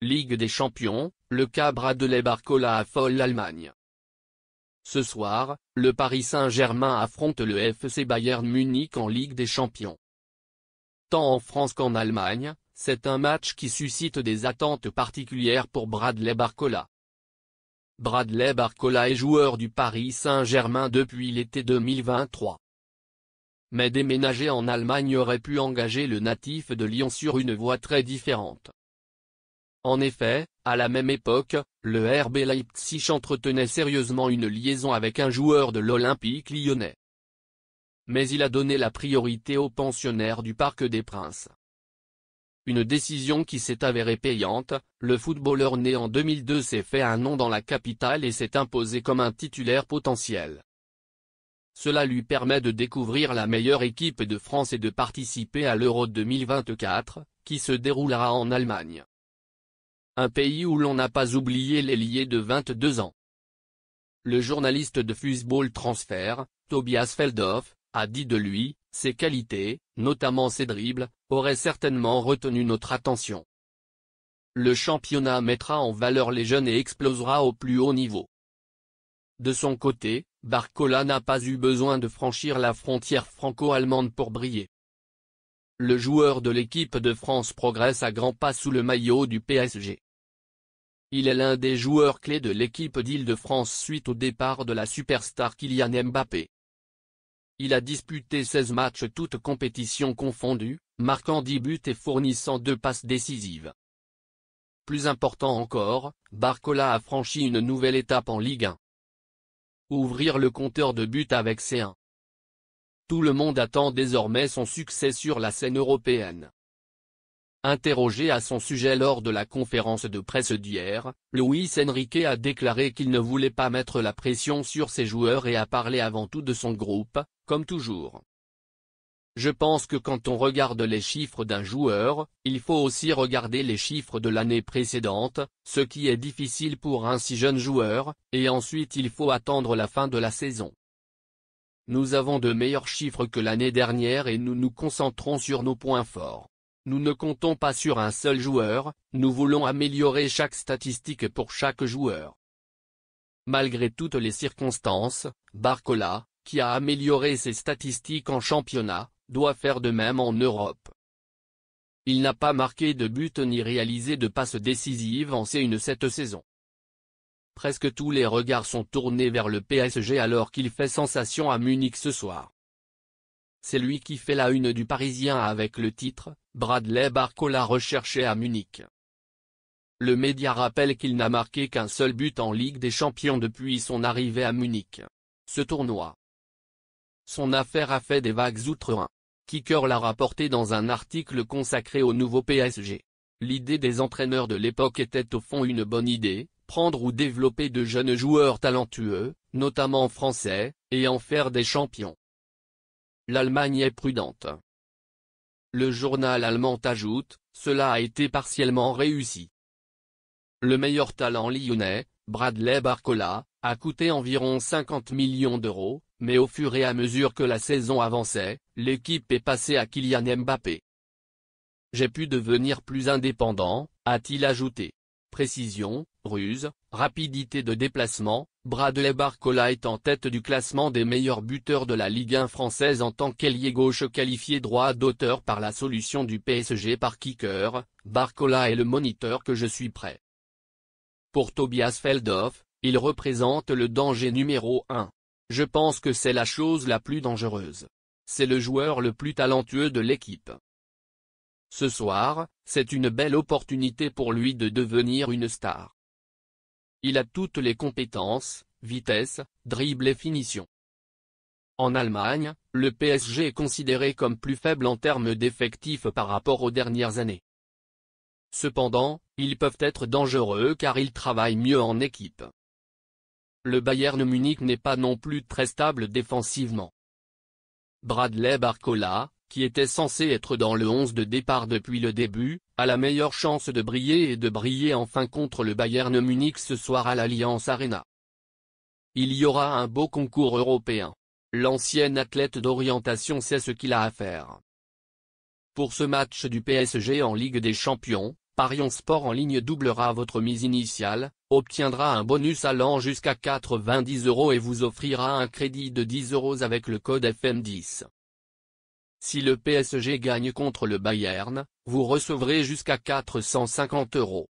Ligue des Champions, le cas Bradley Barcola affole l'Allemagne. Ce soir, le Paris Saint-Germain affronte le FC Bayern Munich en Ligue des Champions. Tant en France qu'en Allemagne, c'est un match qui suscite des attentes particulières pour Bradley Barcola. Bradley Barcola est joueur du Paris Saint-Germain depuis l'été 2023. Mais déménager en Allemagne aurait pu engager le natif de Lyon sur une voie très différente. En effet, à la même époque, le RB Leipzig entretenait sérieusement une liaison avec un joueur de l'Olympique lyonnais. Mais il a donné la priorité aux pensionnaires du Parc des Princes. Une décision qui s'est avérée payante, le footballeur né en 2002 s'est fait un nom dans la capitale et s'est imposé comme un titulaire potentiel. Cela lui permet de découvrir la meilleure équipe de France et de participer à l'Euro 2024, qui se déroulera en Allemagne. Un pays où l'on n'a pas oublié l'ailier de 22 ans. Le journaliste de Fußball Transfer, Tobias Feldhoff, a dit de lui, ses qualités, notamment ses dribbles, auraient certainement retenu notre attention. Le championnat mettra en valeur les jeunes et explosera au plus haut niveau. De son côté, Barcola n'a pas eu besoin de franchir la frontière franco-allemande pour briller. Le joueur de l'équipe de France progresse à grands pas sous le maillot du PSG. Il est l'un des joueurs clés de l'équipe d'Île-de-France suite au départ de la superstar Kylian Mbappé. Il a disputé 16 matchs toutes compétitions confondues, marquant 10 buts et fournissant 2 passes décisives. Plus important encore, Barcola a franchi une nouvelle étape en Ligue 1. Ouvrir le compteur de buts avec C1. Tout le monde attend désormais son succès sur la scène européenne. Interrogé à son sujet lors de la conférence de presse d'hier, Luis Enrique a déclaré qu'il ne voulait pas mettre la pression sur ses joueurs et a parlé avant tout de son groupe, comme toujours. Je pense que quand on regarde les chiffres d'un joueur, il faut aussi regarder les chiffres de l'année précédente, ce qui est difficile pour un si jeune joueur, et ensuite il faut attendre la fin de la saison. Nous avons de meilleurs chiffres que l'année dernière et nous nous concentrons sur nos points forts. Nous ne comptons pas sur un seul joueur, nous voulons améliorer chaque statistique pour chaque joueur. Malgré toutes les circonstances, Barcola, qui a amélioré ses statistiques en championnat, doit faire de même en Europe. Il n'a pas marqué de but ni réalisé de passes décisives en C1 cette saison. Presque tous les regards sont tournés vers le PSG alors qu'il fait sensation à Munich ce soir. C'est lui qui fait la une du Parisien avec le titre « Bradley Barcola recherché à Munich ». Le média rappelle qu'il n'a marqué qu'un seul but en Ligue des Champions depuis son arrivée à Munich. Ce tournoi. Son affaire a fait des vagues outre-Rhin. Kicker l'a rapporté dans un article consacré au nouveau PSG. L'idée des entraîneurs de l'époque était au fond une bonne idée, prendre ou développer de jeunes joueurs talentueux, notamment français, et en faire des champions. L'Allemagne est prudente. Le journal allemand ajoute, cela a été partiellement réussi. Le meilleur talent lyonnais, Bradley Barcola, a coûté environ 50 millions d'euros, mais au fur et à mesure que la saison avançait, l'équipe est passée à Kylian Mbappé. J'ai pu devenir plus indépendant, a-t-il ajouté. Précision, ruse, rapidité de déplacement, Bradley Barcola est en tête du classement des meilleurs buteurs de la Ligue 1 française en tant qu'ailier gauche qualifié droit d'auteur par la solution du PSG par Kicker, Barcola est le moniteur que je suis prêt. Pour Tobias Feldhoff, il représente le danger numéro 1. Je pense que c'est la chose la plus dangereuse. C'est le joueur le plus talentueux de l'équipe. Ce soir, c'est une belle opportunité pour lui de devenir une star. Il a toutes les compétences, vitesse, dribble et finition. En Allemagne, le PSG est considéré comme plus faible en termes d'effectifs par rapport aux dernières années. Cependant, ils peuvent être dangereux car ils travaillent mieux en équipe. Le Bayern Munich n'est pas non plus très stable défensivement. Bradley Barcola, qui était censé être dans le 11 de départ depuis le début, a la meilleure chance de briller et de briller enfin contre le Bayern Munich ce soir à l'Allianz Arena. Il y aura un beau concours européen. L'ancien athlète d'orientation sait ce qu'il a à faire. Pour ce match du PSG en Ligue des Champions, Parions Sport en ligne doublera votre mise initiale, obtiendra un bonus allant jusqu'à 90 € et vous offrira un crédit de 10 € avec le code FM10. Si le PSG gagne contre le Bayern, vous recevrez jusqu'à 450 €.